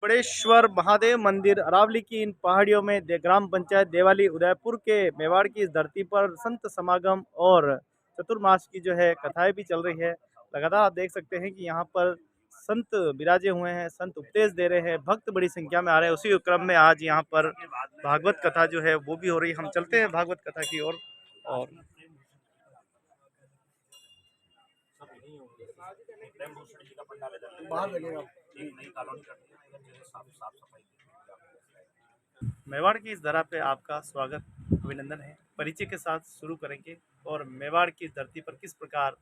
त्रिपुरेश्वर महादेव मंदिर अरावली की इन पहाड़ियों में ग्राम पंचायत देवाली उदयपुर के मेवाड़ की इस धरती पर संत समागम और चतुर्मास की जो है कथाएं भी चल रही है। लगातार आप देख सकते हैं कि यहाँ पर संत विराजे हुए हैं, संत उपदेश दे रहे हैं, भक्त बड़ी संख्या में आ रहे हैं। उसी क्रम में आज यहाँ पर भागवत कथा जो है वो भी हो रही है। हम चलते हैं भागवत कथा की ओर। और बाहर लगेगा मेवाड़ की इस धरा पे आपका स्वागत, अभिनंदन है। परिचय के साथ शुरू करेंगे और मेवाड़ की इस धरती पर किस प्रकार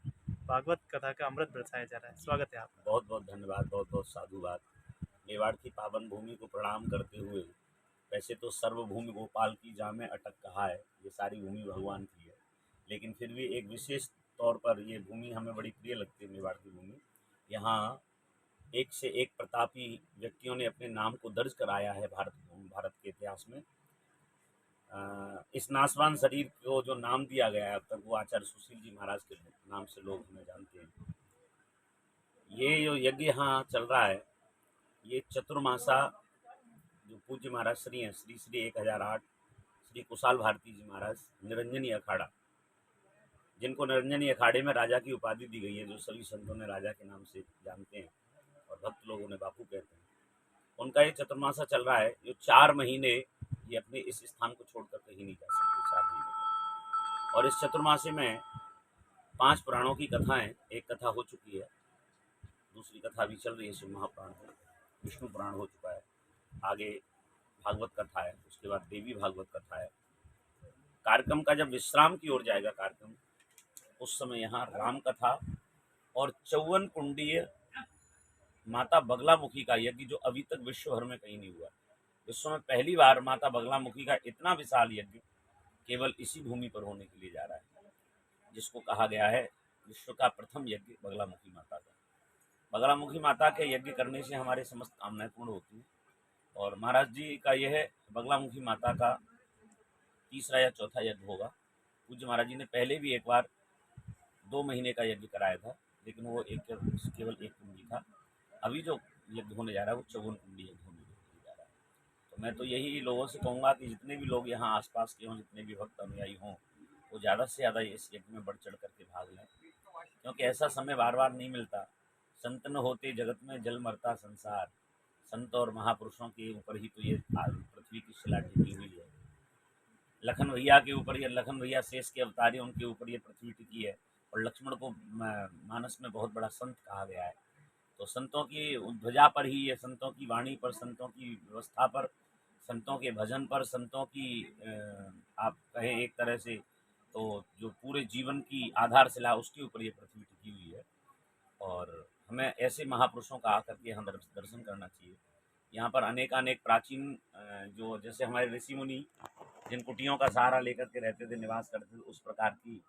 भागवत कथा का अमृत बरसाया जा रहा है। स्वागत है आपका। बहुत बहुत धन्यवाद, बहुत बहुत साधुवाद। मेवाड़ की पावन भूमि को प्रणाम करते हुए, वैसे तो सर्वभूमि गोपाल की जामे अटक कहा है, ये सारी भूमि भगवान की है, लेकिन फिर भी एक विशेष तौर पर ये भूमि हमें बड़ी प्रिय लगती है। मेवाड़ की भूमि, यहाँ एक से एक प्रतापी व्यक्तियों ने अपने नाम को दर्ज कराया है भारत के इतिहास में। इस नासवान शरीर को जो नाम दिया गया है अब तक, वो आचार्य सुशील जी महाराज के नाम से लोग हमें जानते हैं। ये जो यज्ञ यहाँ चल रहा है, ये चतुर्मासा जो पूज्य महाराज श्री हैं, श्री श्री 1008 श्री कुशाल भारती जी महाराज निरंजनी अखाड़ा, जिनको निरंजनी अखाड़े में राजा की उपाधि दी गई है, जो सभी संतों ने राजा के नाम से जानते हैं और भक्त लोगों ने बापू कहते हैं, उनका ये चतुर्मासा चल रहा है। जो 4 महीने ये अपने इस स्थान को छोड़कर कहीं नहीं जा सकते, 4 महीने। और इस चतुर्मासे में 5 पुराणों की कथाएं, एक कथा हो चुकी है, दूसरी कथा अभी चल रही है, शिव महापुराण है, विष्णु पुराण हो चुका है, आगे भागवत कथा है, उसके बाद देवी भागवत कथा है। कार्यक्रम का जब विश्राम की ओर जाएगा कार्यक्रम, उस समय यहाँ राम कथा और 54 कुंडीय माता बगलामुखी का यज्ञ, जो अभी तक विश्व भर में कहीं नहीं हुआ। विश्व में पहली बार माता बगलामुखी का इतना विशाल यज्ञ केवल इसी भूमि पर होने के लिए जा रहा है, जिसको कहा गया है विश्व का प्रथम यज्ञ बगलामुखी माता का। बगलामुखी माता के यज्ञ करने से हमारे समस्त कामनाएं पूर्ण होती हैं। और महाराज जी का यह बगलामुखी माता का तीसरा या चौथा यज्ञ होगा। पूज्य महाराज जी ने पहले भी एक बार 2 महीने का यज्ञ कराया था, लेकिन वो केवल एक कुंडी था। अभी जो यज्ञ होने जा रहा है वो 54 कुंडी यज्ञ होने जा रहा है। तो मैं तो यही लोगों से कहूँगा कि जितने भी लोग यहाँ आसपास के हों, जितने भी भक्त अनुयायी हों, वो ज़्यादा से ज़्यादा इस यज्ञ में बढ़ चढ़ करके भाग लें, क्योंकि ऐसा समय बार बार नहीं मिलता। संत न होते जगत में जल मरता संसार, संत और महापुरुषों के ऊपर ही तो ये पृथ्वी की शिला टिकी हुई है। लखन भैया के ऊपर, ये लखन भैया शेष के अवतारी, उनके ऊपर ये पृथ्वी टिकी है। और लक्ष्मण को मानस में बहुत बड़ा संत कहा गया है। तो संतों की ध्वजा पर ही, ये संतों की वाणी पर, संतों की व्यवस्था पर, संतों के भजन पर, संतों की आप कहें एक तरह से तो जो पूरे जीवन की आधारशिला, उसके ऊपर ये पृथ्वी टिकी हुई है। और हमें ऐसे महापुरुषों का आकर के यहाँ दर्शन करना चाहिए। यहाँ पर अनेकानेक प्राचीन जो जैसे हमारे ऋषि मुनि जिन कुटियों का सहारा लेकर के रहते थे, निवास करते थे, उस प्रकार की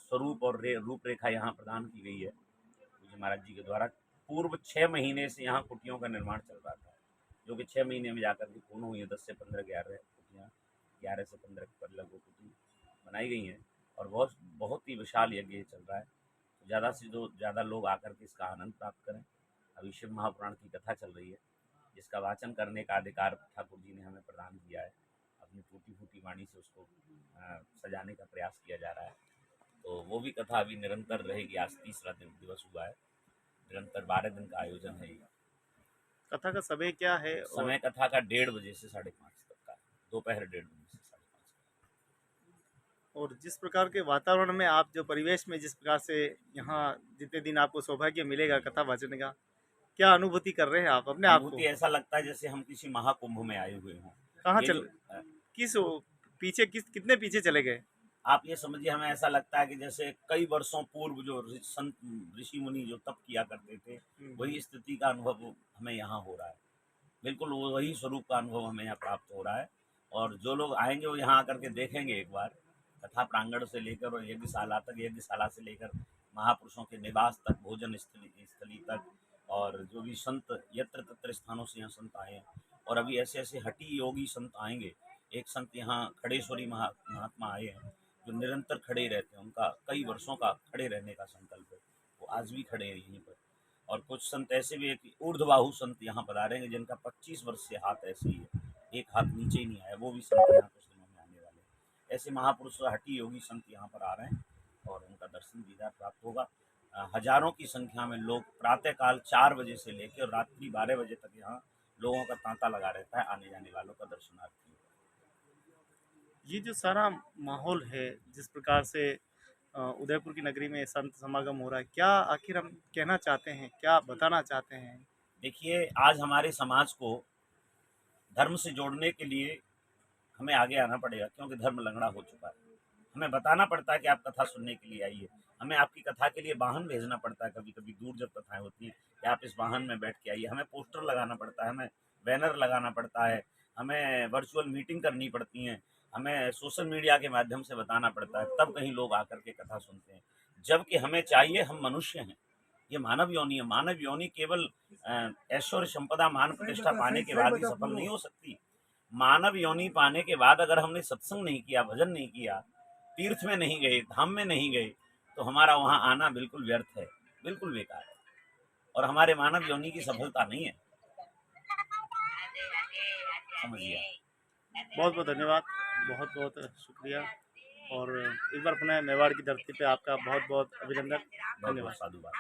स्वरूप और रूपरेखा यहाँ प्रदान की गई है पूज्य महाराज जी के द्वारा। पूर्व 6 महीने से यहाँ कुटियों का निर्माण चल रहा था, जो कि 6 महीने में जाकर के पूर्ण हुई है। 10 से 15 11 कुटियाँ, 11 से 15 पर लगभग कुटी बनाई गई हैं और बहुत बहुत ही विशाल यज्ञ चल रहा है। तो ज़्यादा से ज़्यादा लोग आकर के इसका आनंद प्राप्त करें। अभी शिव महापुराण की कथा चल रही है, जिसका वाचन करने का अधिकार ठाकुर जी ने हमें प्रदान किया है। अपनी टूटी फूटी वाणी से उसको सजाने का प्रयास किया जा रहा है। तो वो भी कथा अभी निरंतर रहेगी। आज तीसरा दिवस हुआ है, निरंतर 12 दिन का आयोजन है। कथा का समय क्या है? समय कथा का 1:30 बजे से 5:30 तक का, दोपहर 1:30 बजे से 5:30। और जिस प्रकार के वातावरण में आप, जो परिवेश में जिस प्रकार से यहाँ जितने दिन आपको सौभाग्य मिलेगा कथा वाचन का, क्या अनुभूति कर रहे हैं आप अपने आप को? ऐसा लगता है जैसे हम किसी महाकुंभ में आए हुए हों। कहाँ चल किस पीछे कितने पीछे चले गए? आप ये समझिए, हमें ऐसा लगता है कि जैसे कई वर्षों पूर्व जो संत ऋषि मुनि जो तप किया करते थे, वही स्थिति का अनुभव हमें यहाँ हो रहा है। बिल्कुल वही स्वरूप का अनुभव हमें यहाँ प्राप्त हो रहा है। और जो लोग आएंगे वो यहाँ आकर के देखेंगे एक बार, कथा प्रांगण से लेकर और यज्ञशाला तक, यज्ञशाला से लेकर महापुरुषों के निवास तक, भोजन स्थली तक, और जो भी संत यत्र तत्र स्थानों से यहाँ संत आए हैं। और अभी ऐसे ऐसे हठी योगी संत आएंगे। एक संत यहाँ खड़ेश्वरी महात्मा आए हैं, जो निरंतर खड़े रहते हैं, उनका कई वर्षों का खड़े रहने का संकल्प है, वो आज भी खड़े हैं यहीं पर। और कुछ संत ऐसे भी है कि ऊर्ध्वबाहु संत यहाँ पधारे हैं जिनका 25 वर्ष से हाथ ऐसे ही है, एक हाथ नीचे ही नहीं आया, वो भी संत यहाँ कुछ दिनों में आने वाले हैं। ऐसे महापुरुष हठी योगी संत यहाँ पर आ रहे हैं और उनका दर्शन दीदार प्राप्त होगा। हजारों की संख्या में लोग प्रातःकाल 4 बजे से लेकर और रात्रि 12 बजे तक यहाँ लोगों का तांता लगा रहता है आने जाने वालों का दर्शनार्थी। ये जो सारा माहौल है, जिस प्रकार से उदयपुर की नगरी में संत समागम हो रहा है, क्या आखिर हम कहना चाहते हैं, क्या बताना चाहते हैं? देखिए, आज हमारे समाज को धर्म से जोड़ने के लिए हमें आगे आना पड़ेगा, क्योंकि धर्म लंगड़ा हो चुका है। हमें बताना पड़ता है कि आप कथा सुनने के लिए आइए, हमें आपकी कथा के लिए वाहन भेजना पड़ता है, कभी कभी दूर जब कथाएं होती हैं कि आप इस वाहन में बैठ के आइए, हमें पोस्टर लगाना पड़ता है, हमें बैनर लगाना पड़ता है, हमें वर्चुअल मीटिंग करनी पड़ती हैं, हमें सोशल मीडिया के माध्यम से बताना पड़ता है, तब कहीं लोग आकर के कथा सुनते हैं। जबकि हमें चाहिए, हम मनुष्य हैं, ये मानव योनि है। मानव योनि केवल ऐश्वर्य संपदा मान प्रतिष्ठा पाने के बाद ही सफल नहीं हो सकती। मानव योनि पाने के बाद अगर हमने सत्संग नहीं किया, भजन नहीं किया, तीर्थ में नहीं गए, धाम में नहीं गए, तो हमारा वहां आना बिल्कुल व्यर्थ है, बिल्कुल बेकार है और हमारे मानव योनि की सफलता नहीं है। समझिए। बहुत बहुत धन्यवाद, बहुत बहुत शुक्रिया और एक बार पुनः मेवाड़ की धरती पे आपका बहुत बहुत अभिनंदन। बहुत बहुत धन्यवाद। साधुवाद।